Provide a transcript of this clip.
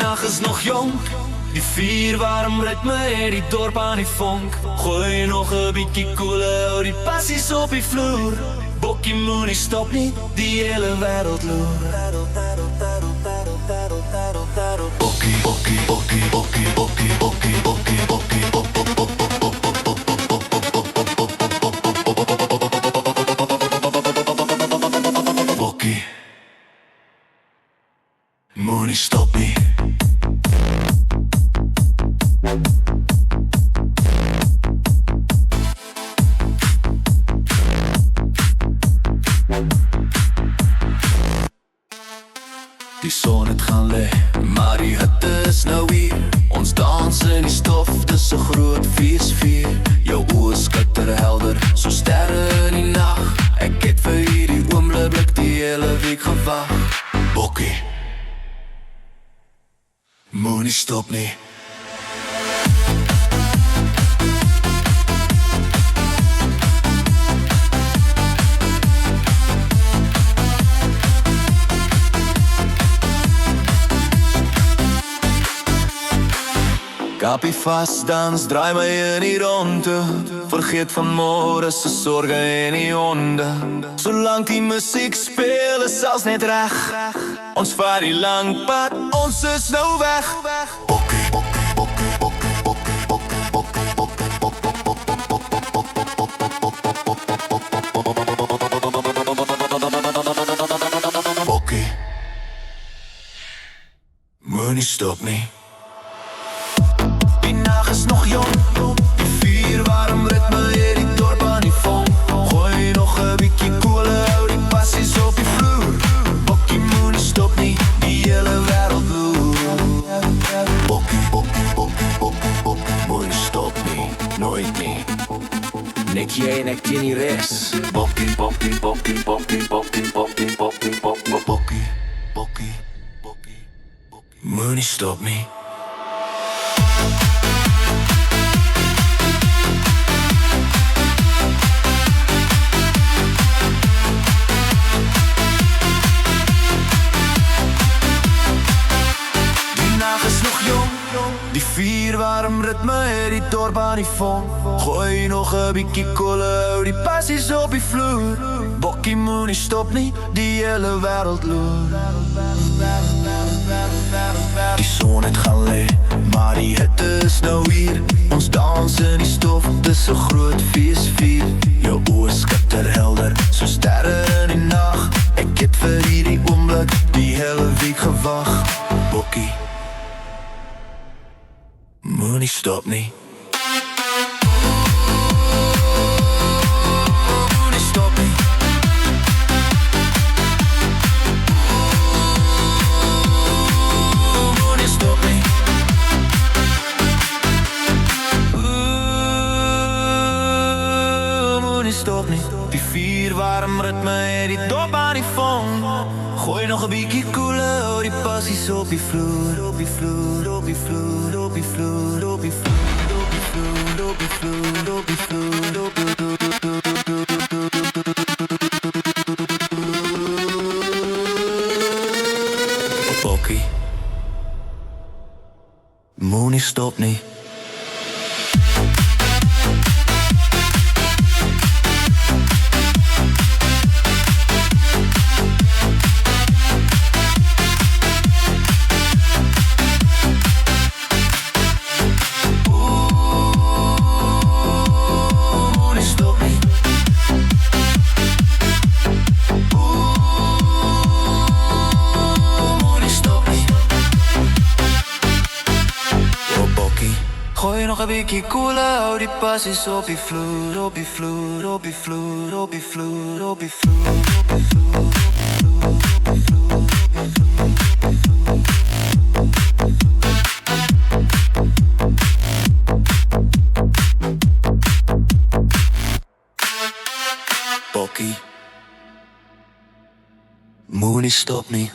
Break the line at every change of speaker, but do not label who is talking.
nag is nog jonk. Die vuur warm ritme het die dorp aan die vonk. Gooi nog 'n bietjie koele, hou die passies op die vloer. Bokkie moenie stop nie, die hele wêreld loer. Bokkie, bokkie, bokkie, bokkie, bokkie, bokkie, bokkie, bokkie, bokkie. Moenie stop nie. Die son het gaan lê, maar die hitte is nou hier. Ons dans in die stof, dis 'n groot feesvier. Jou oë skitter helder, so sterre in die nag. Ek het vir hierdie oomblik die hele week gewag. Bokkie, moenie stop nie. Kapie vas, dans, draai my in die ronde. Vergeet van môre se sorge en die honde. Solank die musiek speel is alles net reg. Ons vaar die lang pad, ons is nou weg. Bokkie, bokkie, bokkie, bokkie, bokkie, bokkie, bokkie, bokkie, bokkie. Bokkie, moenie stop nie. Die nag is nog jong, die vuur warm ritme het die dorp aan die vonk. Gooi nog 'n bietjie koele, hou die passies op die vloer. Bokkie moenie stop nie, die hele wêreld loer. Bokkie, bokkie, bokkie, bokkie, bokkie, moenie stop nie, nooit nie. Net jy en ek teen die res. Bokkie, bokkie, bokkie, bokkie, bokkie, bokkie, bokkie, bokkie, bokkie, bokkie, bokkie, moenie stop nie. Die vuur warm ritme het die dorp aan die vonk. Gooi nog 'n bietjie kolle, hou die passies op die vloer. Bokkie moenie stop nie, die hele wêreld loer. Die son het gaan lê, maar die hitte is nou hier. Ons dans in die stof, dis 'n groot feesvier. Jou oë skitter helder, so sterre in die nag. Ek het vir hierdie oomblik die hele week gewag. Bokkie, moenie stop nie. Moenie stop nie. Moenie stop nie. Moenie stop nie. Die vuur warm ritme het die dorp aan die vonk. Gooi nog 'n bietjie koele, hou die passies op die vloer. Op die vloer, op die vloer, op die vloer, op die vloer, op die vloer, op die vloer, op die vloer, op die vloer. Bokkie, moenie stop nie. Gooi nog 'n bietjie koele, hou die passies op die vloer. Op die vloer, op die vloer, op die vloer, op die vloer, op die vloer, op die vloer, op die vloer. Bokkie, moenie stop nie.